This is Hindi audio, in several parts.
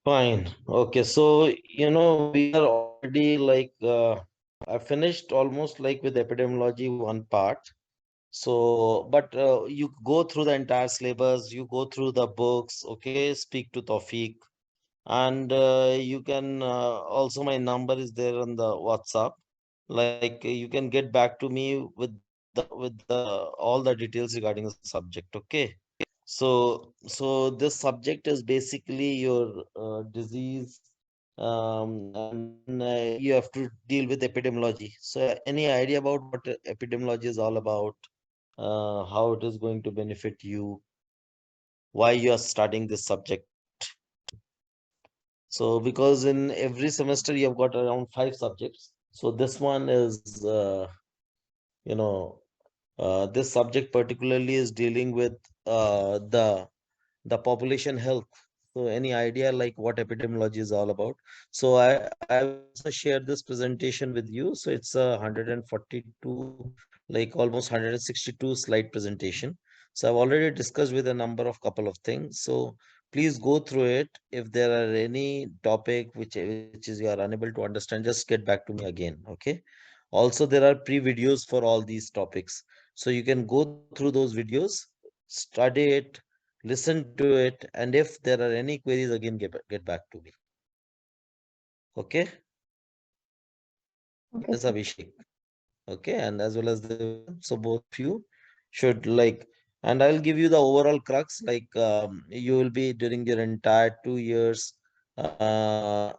Fine. Okay. So, we are already I finished almost like with epidemiology one part. So, but you go through the entire syllabus, you go through the books, okay, speak to Tawfiq. And you can also, my number is there on the WhatsApp. Like you can get back to me with the all the details regarding the subject, okay? So this subject is basically your disease, and then you have to deal with epidemiology. So any idea about what epidemiology is all about? How it is going to benefit you? Why you are studying this subject? So because in every semester you have got around 5 subjects. So this one is, you know, this subject particularly is dealing with the population health. So any idea like what epidemiology is all about? So I will also share this presentation with you. So it's a 142, like almost 162 slide presentation. So I've already discussed with a number of couple of things. So please go through it. If there are any topic which is you are unable to understand, just get back to me again. Okay. Also, there are pre-videos for all these topics. So you can go through those videos, study it, listen to it, and if there are any queries, again get back to me. Okay. Okay, Yes, sir. Abhishek. Okay, and as well as the so both of you should like, and I'll give you the overall crux. Like you will be during your entire 2 years, uh,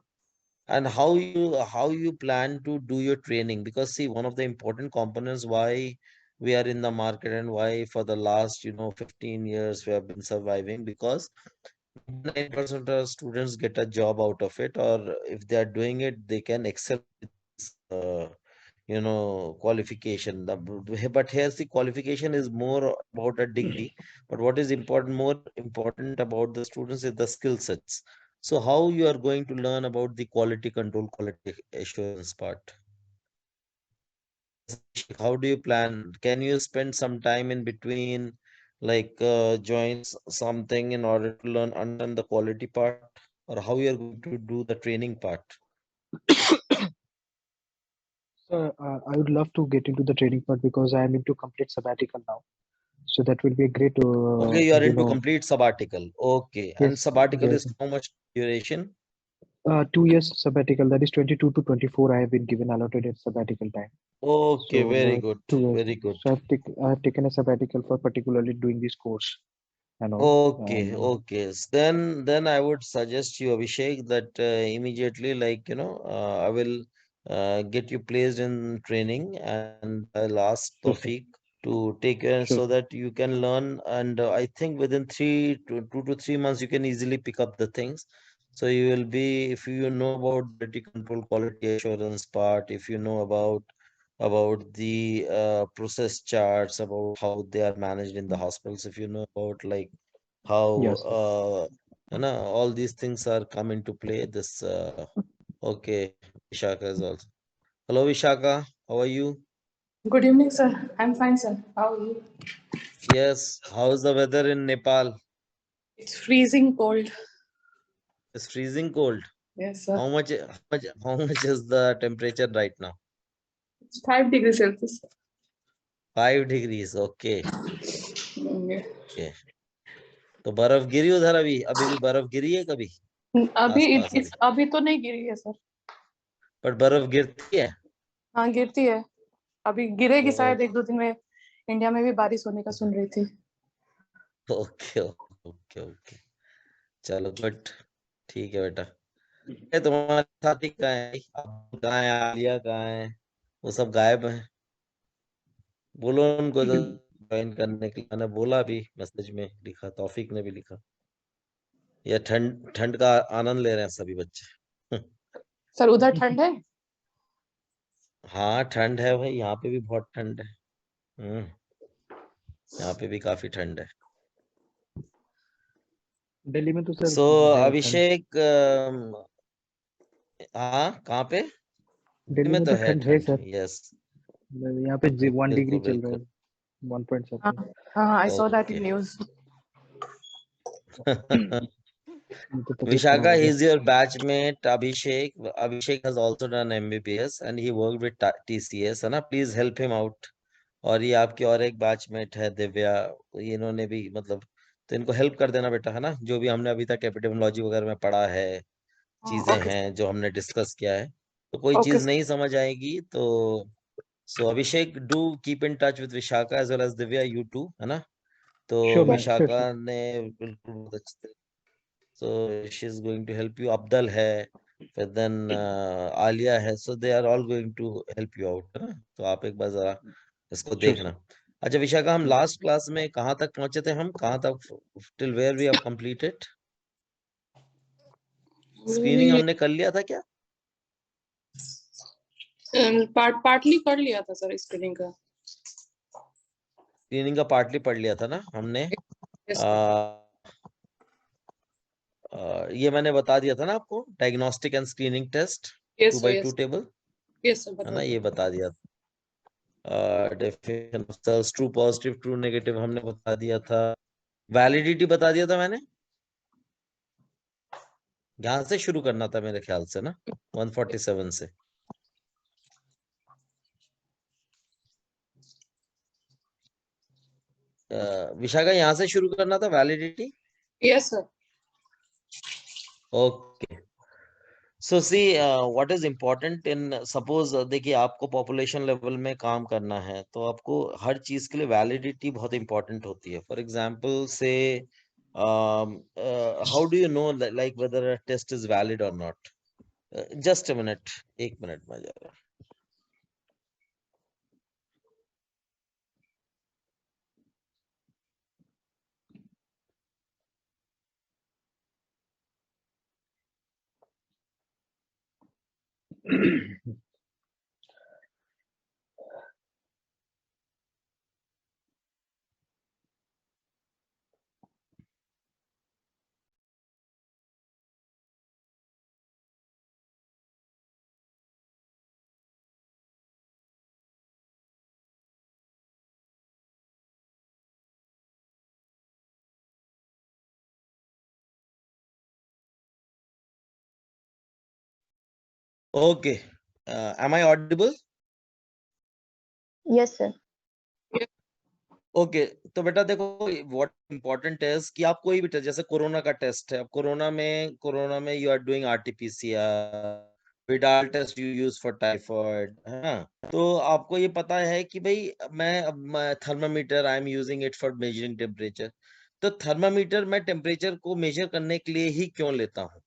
and how you plan to do your training. Because see, one of the important components why we are in the market and why for the last 15 years we have been surviving, because 99% of students get a job out of it, or if they are doing it, they can excel with this, qualification. But here's the qualification is more about a degree. But what is more important about the students is the skill sets. So how you are going to learn about the quality control, quality assurance part? Yes, Abhishek, how do you plan? Can you spend some time in between, like join something in order to learn, understand the quality part, or how you are going to do the training part? So I would love to get into the training part because I am into complete sabbatical now. So that will be a great, Okay, you are into complete sabbatical. Okay, and yes, sabbatical yes. is how much duration? 2 years sabbatical. That is 22 to 24. I have been given allotted a sabbatical time. Okay, very So good, 2 years. very good. So I have taken a sabbatical for particularly doing this course and all. Okay, And okay. Then I would suggest you, Abhishek, that immediately, like, I will get you placed in training, and I'll ask sure, sir. Tawfiq to take care Sure, so sir. that you can learn. And I think within 2 to 3 months, you can easily pick up the things. So you will be, if you know about quality control, quality assurance part, if you know about the process charts, about how they are managed in the hospitals, if you know about like how Yes, sir. all these things are come into play. This okay, Vishaka is also. Hello, Vishaka. How are you? Good evening, sir. I'm fine, sir. How are you? Yes. How's the weather in Nepal? It's freezing cold. It's freezing cold. Yes, sir. How much is the temperature right now? It's 5 degrees Celsius. 5 degrees. Okay. Yeah. Okay. तो बर्फ गिरी उधर? अभी अभी भी बर्फ गिरी है कभी अभी आस पास अभी? अभी तो नहीं गिरी है, सर। पर बर्फ गिरती है? हाँ, गिरती है। अभी गिरेगी ओ, शायद 1-2 दिन में। इंडिया में भी बारिश होने का सुन रही थी। Okay okay okay. चलो गुड। ठीक है बेटा। तुम्हारे साथी कहाँ है? अब कहाँ है? आलिया कहाँ है? वो सब गायब हैं। बोलो उनको ज्वाइन करने के लिए। मैंने बोला भी, मैसेज में लिखा, तौफीक ने भी लिखा। ये ठंड ठंड का आनंद ले रहे हैं सभी बच्चे। सर, उधर ठंड है? हाँ ठंड है भाई, यहाँ पे भी बहुत ठंड है। यहाँ पे भी काफी ठंड है। दिल्ली में तो सर सो है ठंड। अभिषेक, हाँ कहाँ पे? दिल्ली दिल्ली में में तो तो है ठंड है ठंड। सर। यस। यहाँ पे 1 डिग्री बिल्कुल चल रहा है, बिल्कुल। 1 पॉइंट हाँ, समथिंग। हाँ, I saw that okay. In news. Vishaka, he's your batchmate. Abhishek has also done MBBS and he worked with TCS, है ना? Please help him out. और ये आपकी और एक बैचमेट है दिव्या, ये इन्होंने भी मतलब, तो इनको हेल्प कर देना बेटा, है ना? जो भी हमने अभी तक एपिडेमियोलॉजी वगैरह में पढ़ा है, चीजें ओके हैं जो हमने डिस्कस किया है, तो कोई ओके चीज नहीं समझ आएगी तो so Abhishek do keep in touch with Vishakha as well as Divya, you too, है ना? तो Sure, man. Sure, Vishakha sure. ने बिल्कुल बहुत अच्छे, so she is going to help you. Abdal है, फिर then आलिया है, so they are all going to help you out, है ना? तो आप एक बार जरा इसको Sure, देखना। sir. अच्छा विशाखा, हम लास्ट क्लास में कहाँ तक पहुंचे थे? हम कहाँ तक, till where we have completed? Screening हमने कर लिया था क्या? पार्टली कर लिया था सर स्क्रीनिंग का। स्क्रीनिंग का पार्टली पढ़ लिया था ना हमने। यस ये मैंने बता दिया था ना आपको, diagnostic and screening test 2x2 table, yes sir है बता ना? ये दो। बता दिया था। Definition of cells, true positive true negative हमने बता दिया था। वैलिडिटी बता दिया था मैंने। यहाँ से शुरू करना था मेरे ख्याल से ना, 147 से। विशाखा, यहाँ से शुरू करना था validity. Yes sir. Okay, so see what is important in, suppose देखिए आपको पॉपुलेशन लेवल में काम करना है तो आपको हर चीज के लिए वैलिडिटी बहुत इंपॉर्टेंट होती है। फॉर एग्जांपल से how do you know like whether a test is valid और नॉट? जस्ट अ मिनट, एक मिनट में जरा। Okay, am I audible? Yes, sir. Okay तो बेटा देखो, व्हाट इम्पोर्टेंट है कि आप कोई भी टेस्ट, जैसे कोरोना का टेस्ट है, अब कोरोना में you are doing RTPCR, Widal test you use for typhoid, है ना? तो आपको ये पता है कि भाई मैं thermometer I am using it for measuring temperature. तो थर्मामीटर मैं टेम्परेचर को मेजर करने के लिए ही क्यों लेता हूँ?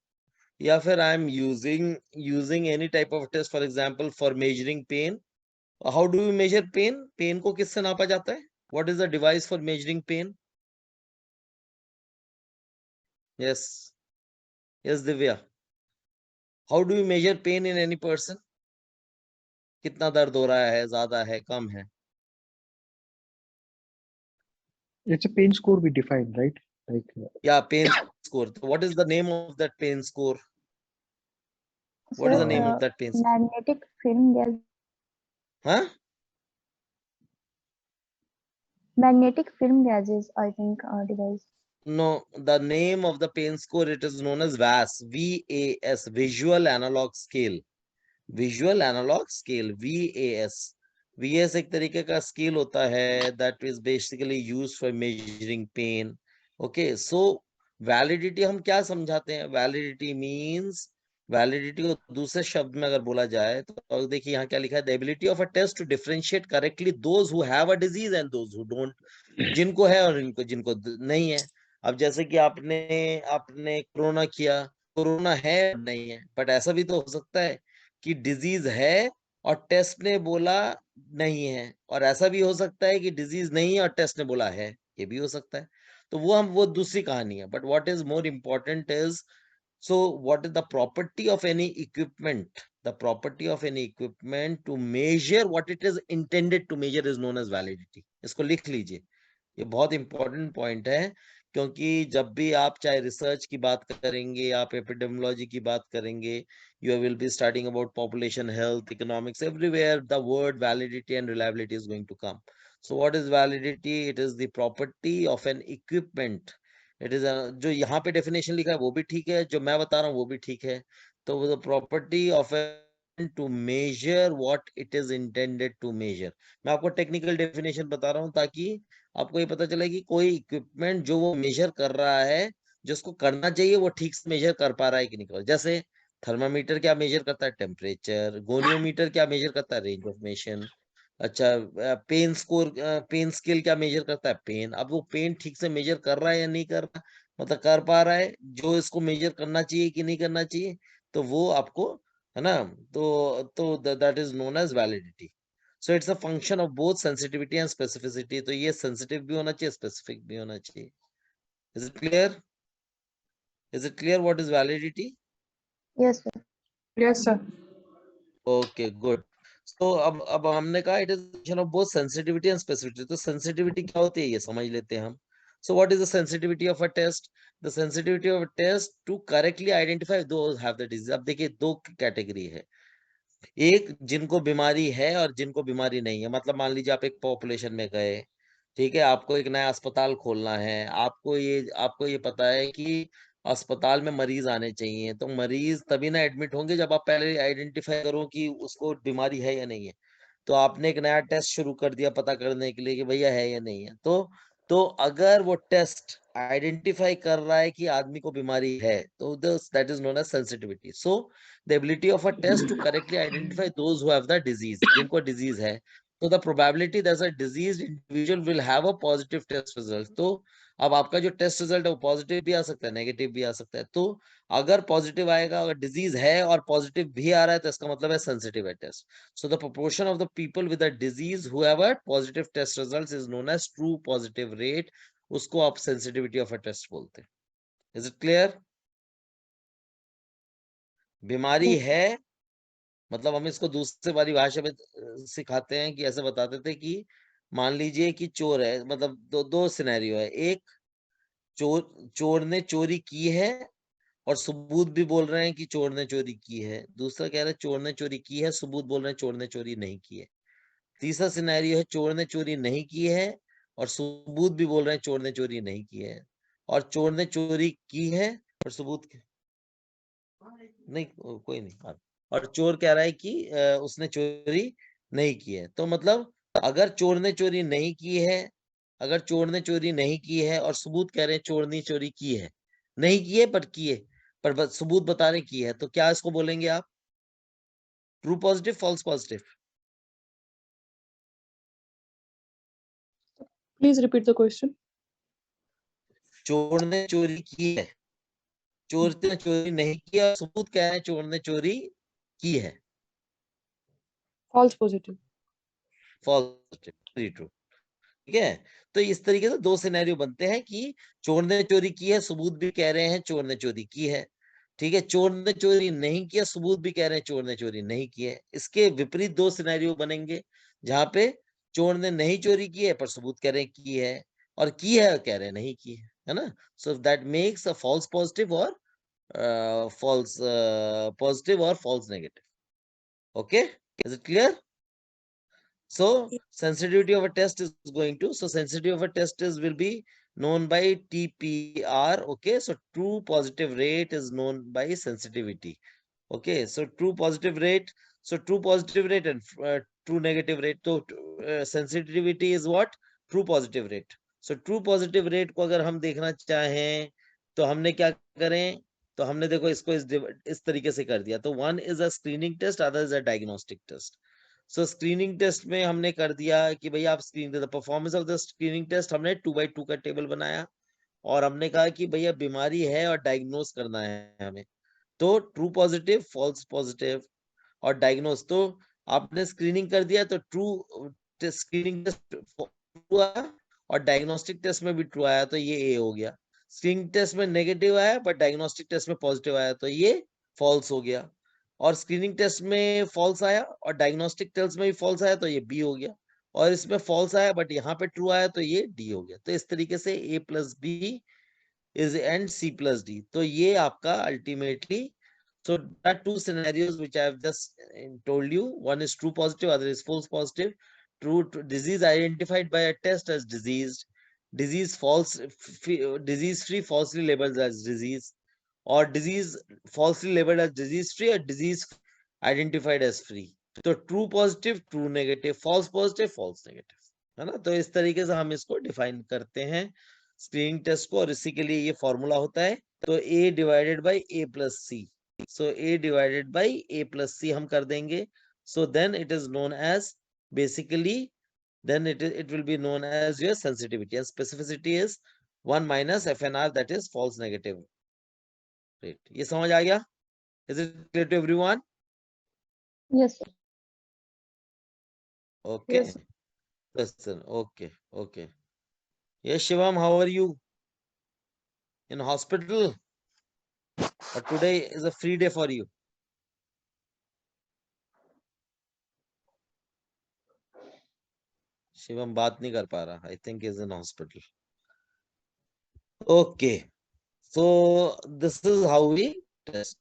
या फिर I am using any type of test, for example for measuring pain. How do you measure pain? Pain को किससे नापा जाता है? What is the device for measuring pain? Yes. Yes, Divya. How do you measure pain in any person? कितना दर्द हो रहा है, ज्यादा है, कम है? It's a pain score we define, right? Like Yeah, pain score. What is the name of that pain score? What is the Sir, name of that pain score? magnetic film gas. Huh? Magnetic film gases, I think, device. No, the name of the pain score, it is known as VAS, VAS, Visual Analog Scale. Visual Analog Scale, VAS. VAS एक तरीके का स्केल होता है that is basically used for measuring pain. Okay, so validity हम क्या समझाते हैं? Validity means, वैलिडिटी को दूसरे शब्द में अगर बोला जाए तो देखिए यहाँ क्या लिखा है, the ability of a test to differentiate correctly those who have a disease and those who don't, जिनको है और जिनको नहीं है। अब जैसे कि आपने आपने कोरोना किया, कोरोना है और नहीं है, बट ऐसा भी तो हो सकता है कि डिजीज है और टेस्ट ने बोला नहीं है, और ऐसा भी हो सकता है कि डिजीज नहीं है और टेस्ट ने बोला है, ये भी हो सकता है। तो वो दूसरी कहानी है। But what is more important is, so what is the property of any equipment? The property of any equipment to measure what it is intended to measure is known as validity. इसको लिख लीजिए, ये बहुत इंपॉर्टेंट पॉइंट है, क्योंकि जब भी आप चाहे रिसर्च की बात करेंगे, आप एपिडेमियोलॉजी की बात करेंगे, you will be studying about population health, economics, everywhere the word validity and reliability is going to come. So what is validity? It is the property of an equipment it is जो यहाँ पे डेफिनेशन लिखा है वो भी ठीक है, जो मैं बता रहा हूँ वो भी ठीक है। तो the property of to measure what it is intended to measure. मैं आपको टेक्निकल डेफिनेशन बता रहा हूँ ताकि आपको ये पता चले कि कोई इक्विपमेंट जो वो मेजर कर रहा है, जिसको करना चाहिए वो ठीक से मेजर कर पा रहा है कि नहीं कर। जैसे थर्मामीटर क्या मेजर करता है? टेम्परेचर। गोनियोमीटर क्या मेजर करता है? Range of motion. अच्छा, पेन स्केल क्या मेजर करता है? पेन। अब वो पेन ठीक से मेजर कर रहा है या नहीं कर रहा, मतलब कर पा रहा है जो इसको मेजर करना चाहिए कि नहीं करना चाहिए, तो वो आपको, है ना, तो that is known as validity. So it's a function of both sensitivity and specificity. तो ये सेंसिटिव भी होना चाहिए, स्पेसिफिक भी होना चाहिए। Is it clear? Is it clear what is validity? Yes, sir. Yes, sir. Okay, good. तो अब हमने कहा it is function of both sensitivity and specificity. तो सेंसिटिविटी क्या होती है ये समझ लेते हैं हम। So what is the sensitivity of a test? The sensitivity of a test to correctly identify those have the disease. अब देखिए दो कैटेगरी है, एक जिनको बीमारी है और जिनको बीमारी नहीं है। मतलब मान लीजिए आप एक पॉपुलेशन में गए, ठीक है, आपको एक नया अस्पताल खोलना है, आपको ये पता है कि अस्पताल में मरीज आने चाहिए, तो मरीज तभी ना एडमिट होंगे जब आप पहले आइडेंटिफाई करो कि उसको बीमारी है या नहीं है। तो आपने एक नया टेस्ट शुरू कर दिया पता करने के लिए कि भैया है या नहीं है। तो अगर वो टेस्ट आइडेंटिफाई कर रहा है कि आदमी को बीमारी है, तो that is known as sensitivity. So the ability of a test to correctly identify those who have the disease, जिनको disease है। So the probability that a diseased individual will have a positive test result। तो अब आपका जो टेस्ट रिजल्ट है वो पॉजिटिव भी आ सकता है, नेगेटिव भी आ सकता है। तो अगर पॉजिटिव आएगा, अगर डिजीज है और पॉजिटिव भी आ रहा है, तो इसका मतलब है सेंसिटिव है test. So the proportion of the people with a disease who have a positive test results is known as true positive rate. उसको आप सेंसिटिविटी ऑफ अ टेस्ट बोलते हैं। Is it clear? बीमारी है, मतलब हम इसको दूसरे वाली भाषा में सिखाते हैं कि ऐसे बताते थे कि मान लीजिए कि चोर है, मतलब दो दो सिनेरियो है। एक, चोर ने चोरी की है और सबूत भी बोल रहे हैं कि चोर ने चोरी की है। दूसरा कह रहा है चोर ने चोरी की है, सबूत बोल रहे हैं चोर ने चोरी नहीं की है। तीसरा सिनेरियो है चोर ने चोरी नहीं की है और सबूत भी बोल रहे हैं चोर ने चोरी नहीं की है। और चोर ने चोरी की है और सबूत नहीं, कोई नहीं। और चोर कह रहा है कि उसने चोरी नहीं की है। तो मतलब अगर चोर ने चोरी नहीं की है, अगर चोर ने चोरी नहीं की है और सबूत कह रहे हैं चोर ने चोरी की है, नहीं की है पर की है, पर सबूत बता रहे की है, तो क्या इसको बोलेंगे आप? True positive, false positive? Please repeat the question. चोर ने चोरी की है, चोर ने चोरी नहीं की है और सबूत कह रहे हैं चोर ने चोरी की है। False positive. False positive, very true. ठीक है, तो इस तरीके से दो सिनेरियो बनते हैं कि चोर ने चोरी की है, सबूत भी कह रहे हैं चोर ने चोरी की है। ठीक है, चोर ने चोरी नहीं किया, सबूत भी कह रहे हैं चोर ने चोरी नहीं की है। इसके विपरीत दो सिनेरियो बनेंगे जहां पे चोर ने नहीं चोरी की है पर सबूत कह रहे हैं की है, और की है कह रहे हैं नहीं की है ना। So that makes a false positive और फॉल्स पॉजिटिव और false negative. Okay, is it clear? So sensitivity of a test is going to, so sensitivity of a test is will be known by TPR. Okay, so true positive rate is known by sensitivity. Okay, so true positive rate, so true positive rate and true negative rate. So sensitivity is what? True positive rate. So true positive rate को अगर हम देखना चाहें तो हमने क्या करें, तो हमने देखो इसको इस तरीके से कर दिया। तो one is a screening test, other is a diagnostic test. So screening test में हमने कर दिया कि भैया आप screening, performance of the screening test हमने 2x2 का टेबल बनाया और हमने कहा कि भैया बीमारी है और डायग्नोस करना है हमें। तो ट्रू पॉजिटिव, फॉल्स पॉजिटिव और डायग्नोस। तो आपने स्क्रीनिंग कर दिया तो ट्रू स्क्रीनिंग टेस्ट ट्रू आया और डायग्नोस्टिक टेस्ट में भी ट्रू आया, तो ये ए हो गया। स्क्रीनिंग टेस्ट में नेगेटिव आया पर डायग्नोस्टिक टेस्ट में पॉजिटिव आया, तो ये फॉल्स हो गया। और स्क्रीनिंग टेस्ट में फॉल्स आया और डायग्नोस्टिक टेस्ट में भी फॉल्स आया, तो ये बी हो गया। और इसमें फॉल्स आया बट यहाँ पे ट्रू आया, तो ये डी हो गया। तो इस तरीके से A plus B is and C plus D। तो ये आपका ultimately, so there are two scenarios which I have just told you. One is true positive, other is false positive. Disease identified by a test as diseased. disease free falsely labeled as disease, or disease falsely labeled as disease free, or disease identified as free. तो true positive, true negative, false positive, false negative, है ना। तो इस तरीके से हम इसको डिफाइन करते हैं स्क्रीनिंग टेस्ट को, और इसी के लिए ये फॉर्मूला होता है। तो A divided by A plus C, so A divided by A plus C हम कर देंगे। So then it is known as basically, then it will be known as your sensitivity, and specificity is 1 minus FNR, that is false negative rate. ये समझ आ गया? Is it clear to everyone? Yes, sir. Okay. Yes. Listen. Okay. Okay. Yes, Shivam, how are you? In hospital? Or today is a free day for you? Shivam बात नहीं कर पा रहा. I think is in hospital. Okay. So this is how we test.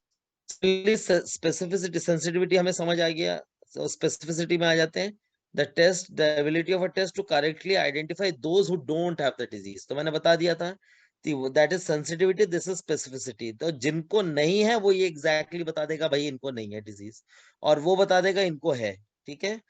Specificity, sensitivity हमें समझ आ गया. So specificity में आ जाते हैं. The test, the ability of a test to correctly identify those who don't have the disease. तो मैंने बता दिया था. That is sensitivity, this is specificity. तो जिनको नहीं है वो ये exactly बता देगा भाई इनको नहीं है disease, और वो बता देगा इनको है. ठीक है.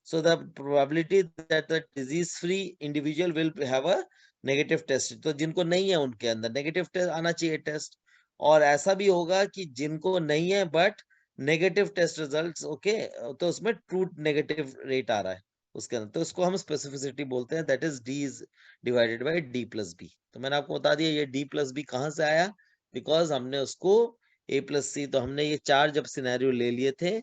So the probability that the disease free individual will have a negative test. तो जिनको नहीं है उनके अंदर negative test आना चाहिए टेस्ट. और ऐसा भी होगा कि जिनको नहीं है but negative test results, okay, तो उसमें ट्रू नेगेटिव रेट आ रहा है उसके अंदर, तो उसको हम स्पेसिफिसिटी बोलते हैं. That is D is divided by D plus B. तो मैंने आपको बता दिया ये डी प्लस बी कहाँ से आया, बिकॉज हमने उसको ए प्लस सी, तो हमने ये चार जब सिनेरियो ले लिए थे,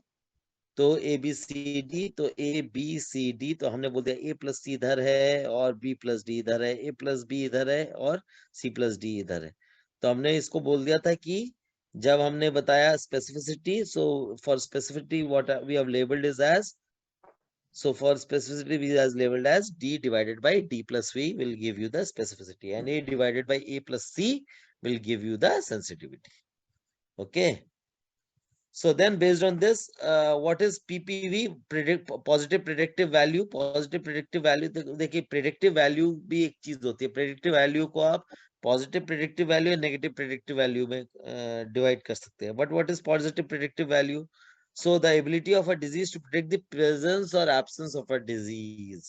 तो ए बी सी डी, तो ए बी सी डी, तो हमने बोल दिया ए प्लस सी इधर है और बी प्लस डी इधर है, ए प्लस बी इधर है और सी प्लस डी इधर है. तो हमने इसको बोल दिया था कि जब हमने बताया specificity, so for specificity what we have labelled is as, so for specificity we has labeled as d divided by d plus v will give you the specificity, and a divided by a plus c will give you the sensitivity. Okay. So then based on this, what is PPV, positive predictive value. Positive predictive value, देखिए predictive value भी एक चीज होती है. predictive value को आप positive predictive value और negative predictive value में divide कर सकते हैं. But what is positive predictive value? So the ability of a disease to predict the presence or absence of a disease.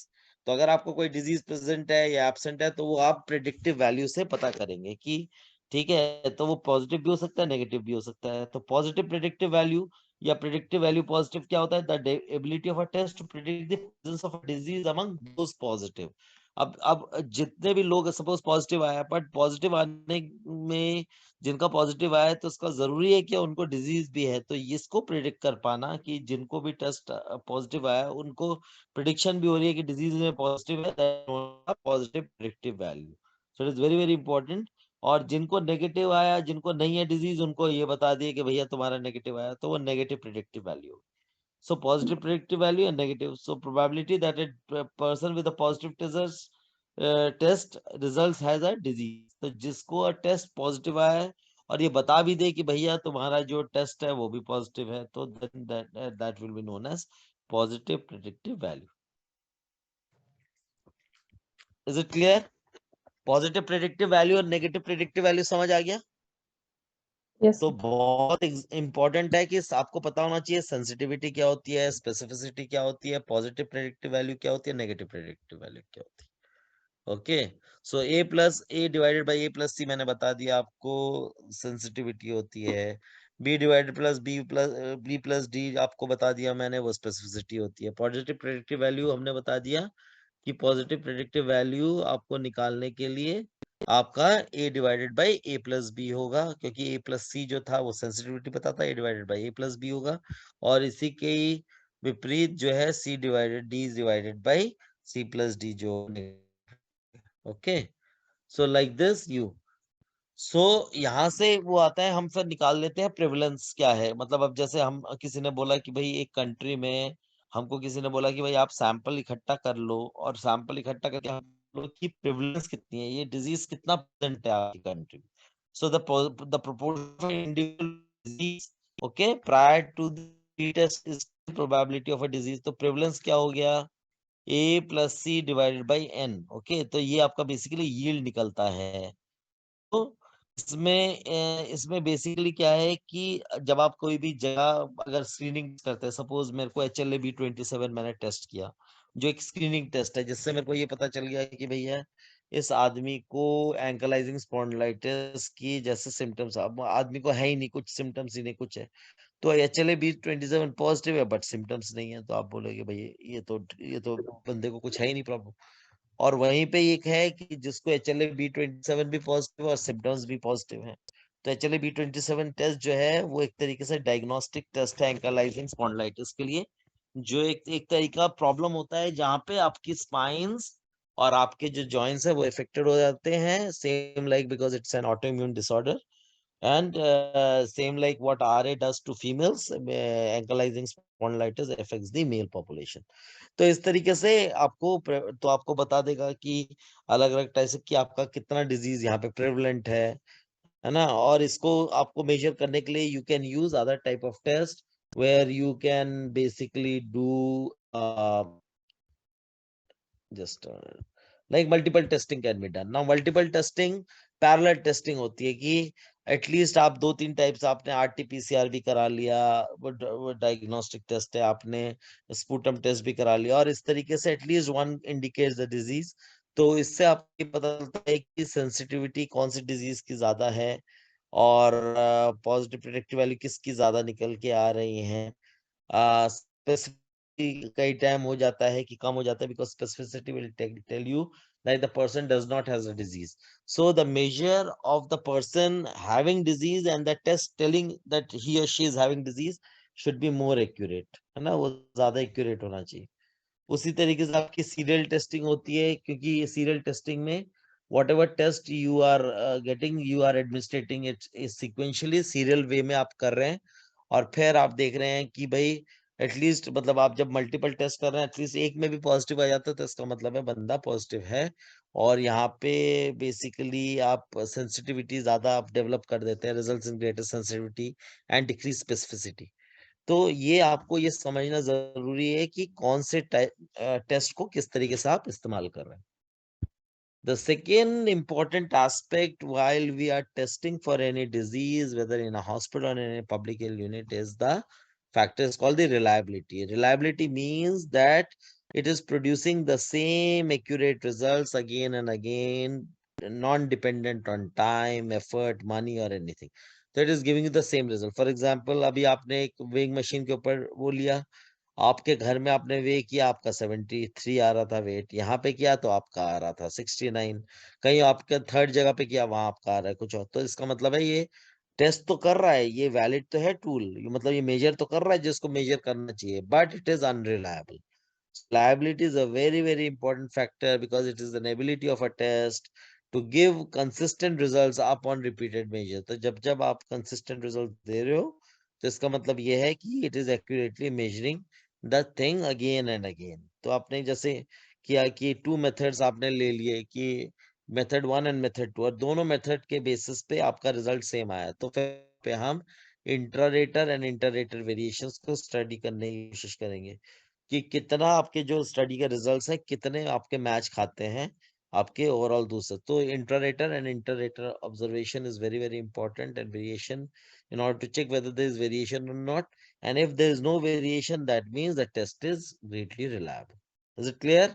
तो अगर आपको कोई disease present है या absent है, तो वो आप predictive value से पता करेंगे कि ठीक है, तो वो पॉजिटिव भी हो सकता है, नेगेटिव भी हो सकता है. तो पॉजिटिव प्रेडिक्टिव वैल्यू या प्रेडिक्टिव वैल्यू पॉजिटिव क्या होता है, the ability of a test to predict the presence of a disease among those positive. अब जितने भी लोग सपोज पॉजिटिव आया, बट पॉजिटिव आने में जिनका पॉजिटिव आया है, तो उसका जरूरी है कि उनको डिजीज भी है. तो इसको प्रिडिक्ट कर पाना कि जिनको भी टेस्ट पॉजिटिव आया उनको प्रिडिक्शन भी हो रही है कि डिजीज में पॉजिटिव है, positive predictive value. So it is very very important. और जिनको नेगेटिव आया, जिनको नहीं है डिजीज, उनको ये बता दिए कि भैया तुम्हारा नेगेटिव आया, तो वो negative predictive value. So positive predictive value and negative. So probability that a person with a positive test results has a disease. तो जिसको टेस्ट पॉजिटिव आया है और ये बता भी दे कि भैया तुम्हारा जो टेस्ट है वो भी पॉजिटिव है, तो that will be known as positive predictive value. Is it clear? Positive predictive value और नेगेटिव प्रेडिक्टिव वैल्यू समझ आ गया? Yes. तो बहुत इंपॉर्टेंट है कि आपको पता होना चाहिए सेंसिटिविटी क्या होती है, स्पेसिफिसिटी क्या होती है, पॉजिटिव प्रेडिक्टिव वैल्यू क्या होती है, नेगेटिव प्रेडिक्टिव वैल्यू क्या होती है. Okay. So A plus A divided by A plus C मैंने बता दिया आपको सेंसिटिविटी होती है. B divided plus B plus D आपको बता दिया मैंने, वो स्पेसिफिसिटी होती है. पॉजिटिव प्रेडिक्टिव वैल्यू हमने बता दिया कि पॉजिटिव प्रेडिक्टिव वैल्यू आपको निकालने के लिए आपका a divided by A plus B होगा, क्योंकि a प्लस सी जो था वो सेंसिटिविटी पता था, a divided by A plus B होगा. और इसी के विपरीत जो है c divided d divided by c plus D जो. Okay. So like this you. So यहाँ से वो आता है, हम फिर निकाल लेते हैं प्रेवलेंस क्या है. मतलब अब जैसे हम किसी ने बोला कि भाई एक कंट्री में, हमको किसी ने बोला कि भाई आप सैंपल इकट्ठा कर लो, और सैंपल इकट्ठा करके हम लोग की प्रेवलेंस कितनी है, ये डिजीज कितना प्रेजेंट है आपकी कंट्री में. So the proportion individual disease, okay, prior to the test is probability of a disease. तो प्रेवलेंस क्या हो गया, A plus C divided by n। Okay, तो ये आपका बेसिकली यील्ड निकलता है। तो इसमें बेसिकली क्या है कि जब आप कोई भी जगह अगर स्क्रीनिंग करते हैं, सपोज मेरे को HLA-B27 मैंने टेस्ट किया, जो एक स्क्रीनिंग टेस्ट है, जिससे मेरे को ये पता चल गया कि भैया इस आदमी को एंकलाइजिंग स्पॉन्डिलाइटिस की जैसे सिम्टम्स, अब आदमी को है ही नहीं, कुछ सिम्टम्स ही नहीं, कुछ है तो HLA-B27 पॉजिटिव है बट सिम्टम्स नहीं है, तो आप बोलोगे भाई ये तो बंदे को कुछ है ही नहीं प्रॉब्लम। और वहीं पे एक है कि जिसको HLA-B27 भी पॉजिटिव और सिम्टम्स भी पॉजिटिव हैं। तो HLA-B27 टेस्ट जो है वो एक तरीके से डायग्नोस्टिक टेस्ट है एंकालाइजिंग स्पॉन्डिलाइटिस के लिए, जो एक तरीका प्रॉब्लम होता है जहाँ पे आपकी स्पाइन्स और आपके जो जॉइंट्स है वो इफेक्टेड हो जाते हैं, same like because it's an autoimmune disorder and same like what RA does to females, ankylosing spondylitis affects the male population। तो इस तरीके से तो आपको बता देगा कि अलग अलग टाइप से कि आपका कितना डिजीज यहाँ पे प्रेवलेंट है ना। और इसको आपको मेजर करने के लिए you can use other type of test where you can basically do just like multiple testing can be done। now multiple testing parallel testing होती है कि एटलीस्ट आप 2-3 टाइप्स, आपने RT-PCR भी करा लिया, वो डायग्नोस्टिक टेस्ट है, आपने स्पूटम टेस्ट भी करा लिया, और इस तरीके से at least one indicates the disease. तो इससे आपको पता चलता है कि सेंसिटिविटी कौन सी डिजीज की ज्यादा है और पॉजिटिव प्रेडिक्टिव वैल्यू किसकी ज्यादा निकल के आ रही हैं। स्पेसिफिसिटी कई टाइम हो जाता है कि कम हो जाता है because specificity will tell you that the person does not has a disease, so the measure of the person having disease and the test telling that he or she is having disease should be more accurate, है ना, वो ज्यादा accurate होना चाहिए। उसी तरीके से आपकी सीरियल टेस्टिंग होती है, क्योंकि ये सीरियल टेस्टिंग में whatever test you are getting you are administrating it sequentially, serial way में आप कर रहे हैं, और फिर आप देख रहे हैं कि भाई एटलीस्ट मतलब आप जब मल्टीपल टेस्ट कर रहे हैं एटलीस्ट एक में भी पॉजिटिव आ जाता है तो इसका मतलब है बंदा पॉजिटिव है। और यहाँ पे बेसिकली आप सेंसिटिविटी ज्यादा आप डेवलप कर देते हैं, results in greater sensitivity and decrease specificity. तो ये आपको ये समझना जरूरी है कि कौन से टेस्ट को किस तरीके से आप इस्तेमाल कर रहे हैं। The second important aspect while we are testing for any disease, whether in a hospital or in a public health unit, is the factor is called the reliability. Reliability means that it is producing the same accurate results again and again, non-dependent on time, effort, money or anything. So it is giving you the same result. For example, अभी आपने एक weighing machine के ऊपर वो लिया, आपके घर में आपने वे किया, आपका 73 आ रहा था वेट, यहाँ पे किया तो आपका आ रहा था 69, कहीं आपके थर्ड जगह पे किया वहां आपका आ रहा है कुछ और। तो इसका मतलब है ये टेस्ट तो कर रहा है, ये वैलिड तो है टूल, मतलब ये मेजर तो कर रहा है जिसको मेजर करना चाहिए, but it is unreliable. Reliability is a very, very important factor because it is an ability of a test to give consistent results upon repeated measure। तो जब जब आप consistent result दे रहे हो तो इसका मतलब ये है कि it is accurately measuring the thing again and again। तो आपने जैसे किया कि 2 methods आपने ले लिए कि method 1 and method 2, और दोनों मेथड के बेसिस पे आपका रिजल्ट सेम आया, तो फिर पे हम इंट्रारेटर एंड इंटररेटर वेरिएशंस को स्टडी करने की कोशिश करेंगे कि कितना आपके जो स्टडी के रिजल्ट्स हैं कितने आपके मैच खाते हैं आपके ओवरऑल दूसरे। तो intrarater and interrater observation is very very important and variation in order to check whether there is variation or not, and if there is no variation that means the test is greatly reliable। Is it clear?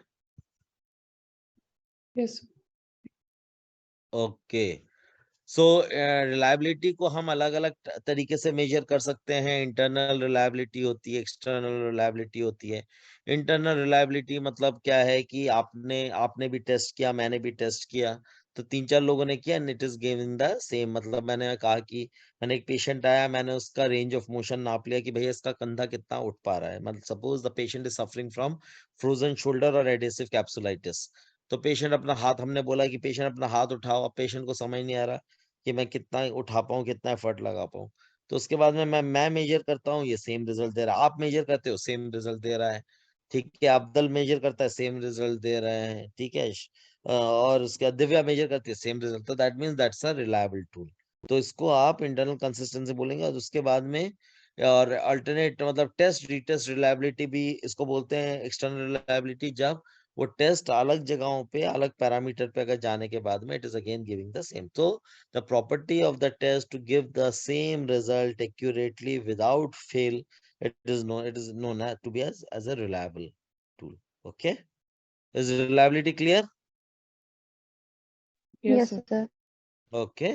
Yes. Okay। So reliability को हम अलग अलग तरीके से मेजर कर सकते हैं। इंटरनल रिलायबिलिटी होती है, एक्सटर्नल रिलायबिलिटी होती है। इंटरनल रिलायबिलिटी मतलब क्या है कि आपने भी टेस्ट किया, मैंने भी टेस्ट किया, तो 3-4 लोगों ने किया and it is giving the same. मतलब मैंने कहा कि मैंने एक पेशेंट आया, मैंने उसका रेंज ऑफ मोशन नाप लिया कि भैया इसका कंधा कितना उठ पा रहा है। मतलब suppose the patient is suffering from frozen shoulder और एडेसिव कैप्सुलाइटिस, तो पेशेंट अपना हाथ, हमने बोला कि पेशेंट अपना हाथ उठाओ, अब पेशेंट को समझ नहीं आ रहा कि मैं कितना उठा पाऊँ, कितना एफर्ट लगा पाऊँ। तो उसके बाद में मैं मेजर करता हूँ, ये सेम रिजल्ट दे रहा है। आप मेजर करते हो, सेम रिजल्ट दे रहा है। ठीक है, अब्दल मेजर करता है, सेम रिजल्ट दे रहे हैं। ठीक है, और उसके बाद दिव्या मेजर करती है, सेम रिजल्ट। तो that means that's a reliable tool. तो इसको आप इंटरनल कंसिस्टेंसी बोलेंगे। और उसके बाद में और अल्टरनेट मतलब टेस्ट रीटेस्ट रिलायबिलिटी भी इसको बोलते हैं एक्सटर्नल रिलायबिलिटी, जब वो टेस्ट अलग जगहों पे अलग पैरामीटर पे अगर जाने के बाद में it is again giving the same. तो the property of the test to give the same result accurately without fail, it is known to be as a reliable tool. Okay, is reliability clear? Yes, Yes, sir. sir. Okay,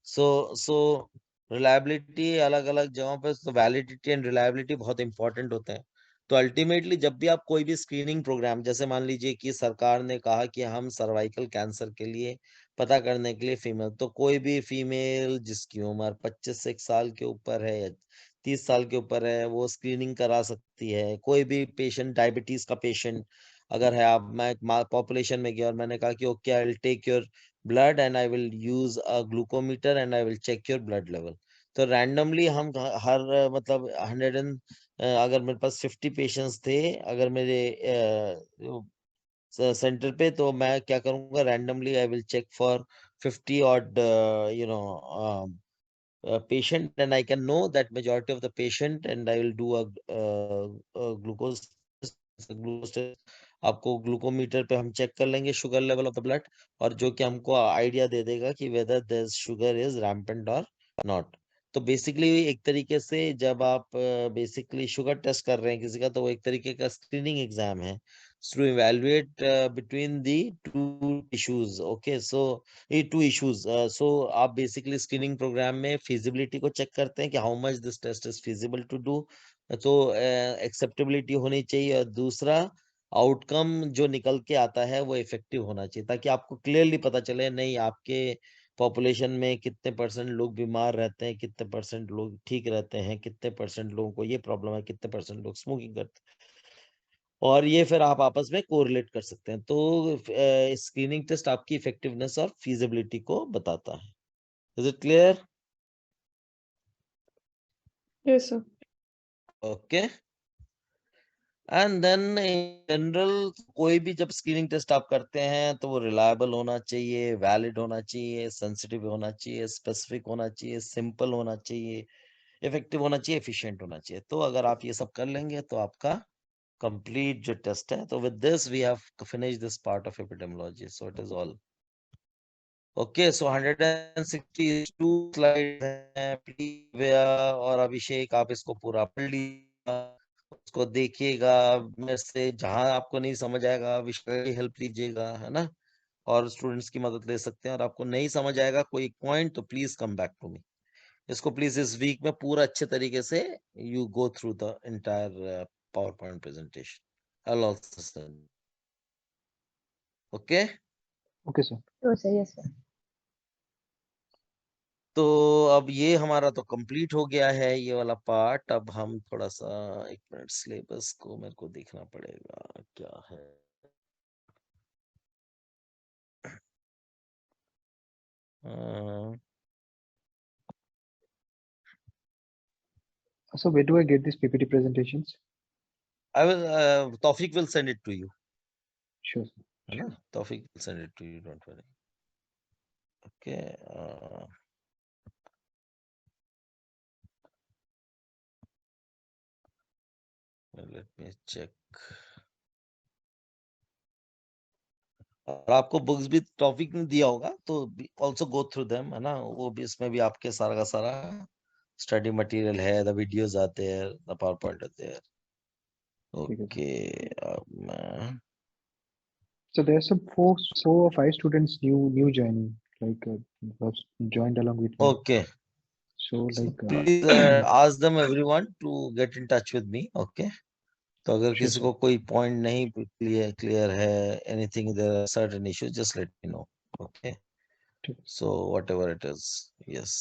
so reliability अलग अलग जगहों पे, तो वैलिडिटी एंड रिलायबिलिटी बहुत इंपॉर्टेंट होते हैं। तो अल्टीमेटली जब भी आप कोई भी स्क्रीनिंग प्रोग्राम, जैसे मान लीजिए कि सरकार ने कहा कि हम सर्वाइकल कैंसर के लिए पता करने के लिए फीमेल, तो कोई भी फीमेल जिसकी उम्र 25 से 1 साल के ऊपर है या 30 साल के ऊपर है, वो स्क्रीनिंग करा सकती है। कोई भी पेशेंट, डायबिटीज का पेशेंट अगर है, आप मैं पॉपुलेशन में गया और मैंने कहा कि okay I will take your blood and I will use a glucometer and I will check your blood level. तो रैंडमली हम हर मतलब 100 अगर मेरे पास 50 पेशेंट्स थे अगर मेरे सेंटर पे, तो मैं क्या करूंगा, randomly I will check for 50 odd patient and I can know that majority of the patient and I will do a glucose test. आपको ग्लूकोमीटर पे हम चेक कर लेंगे sugar level of the blood, और जो कि हमको आइडिया दे देगा कि whether this sugar is rampant और नॉट। तो बेसिकली एक तरीके से जब आप बेसिकली शुगर टेस्ट कर रहे हैं किसी का, तो वो एक तरीके का स्क्रीनिंग एग्जाम है to evaluate between the two issues. Okay, so ये टू इश्यूज, सो आप बेसिकली स्क्रीनिंग प्रोग्राम में फिजिबिलिटी को चेक करते हैं कि how much this test is feasible to do, तो एक्सेप्टेबिलिटी होनी चाहिए, और दूसरा आउटकम जो निकल के आता है वो इफेक्टिव होना चाहिए, ताकि आपको क्लियरली पता चले नहीं आपके पॉपुलेशन में कितने परसेंट लोग बीमार रहते हैं, कितने परसेंट लोग ठीक रहते हैं, कितने परसेंट लोगों को ये प्रॉब्लम है, कितने परसेंट लोग स्मोकिंग करते हैं, और ये फिर आप आपस में कोरिलेट कर सकते हैं। तो स्क्रीनिंग टेस्ट आपकी इफेक्टिवनेस और फीजिबिलिटी को बताता है। Is it clear? Yes, sir. Okay, and then in general कोई भी जब स्क्रीनिंग टेस्ट आप करते हैं तो वो रिलायबल होना चाहिए, वैलिड होना चाहिए, सेंसिटिव होना चाहिए, स्पेसिफिक होना चाहिए, सिंपल होना चाहिए, इफेक्टिव होना चाहिए, एफिशिएंट होना चाहिए। तो अगर आप ये सब कर लेंगे तो आपका कंप्लीट जो टेस्ट है। तो with this we have finish this part of epidemiology, so it is all okay. So 162 slide हैं प्लीज, और अभिषेक आप इसको पूरा पढ़ लीजिएगा, उसको देखिएगा, मेरे से जहां आपको नहीं समझ आएगा विषय की हेल्प लीजिएगा, है ना, और स्टूडेंट्स की मदद ले सकते हैं। और आपको नहीं समझ आएगा कोई पॉइंट तो please come back to me. इसको प्लीज इस वीक में पूरा अच्छे तरीके से you go through the entire power point presentation. I also send. Okay, Okay, sir. Sure, sir. Yes, sir. तो अब ये हमारा तो कंप्लीट हो गया है ये वाला पार्ट। अब हम थोड़ा सा, एक मिनट, सिलेबस को मेरे को देखना पड़ेगा क्या है। So where do I get these PPT presentations? I will Taufiq will send it to you, Sure, sir. है ना, Taufiq will send it to you, don't worry. Okay, let me check. और आपको बुक्स भी टॉपिक में दिया होगा तो ऑल्सो गो थ्रू देम, है ना, वो भी, इसमें भी आपके सारा का सारा स्टडी मटेरियल है, द वीडियोस आते हैं, द पावर पॉइंट आते हैं। ठीक है, sir. ओके, अब मैं So there's some four or five students new joining, like have joined along with me. okay, So so like please ask them everyone to get in touch with me. Okay, तो अगर sure, किसी sir. को कोई पॉइंट नहीं क्लियर है, anything, there are certain issues, just let me know. Okay, ठीक है. so whatever it is, yes।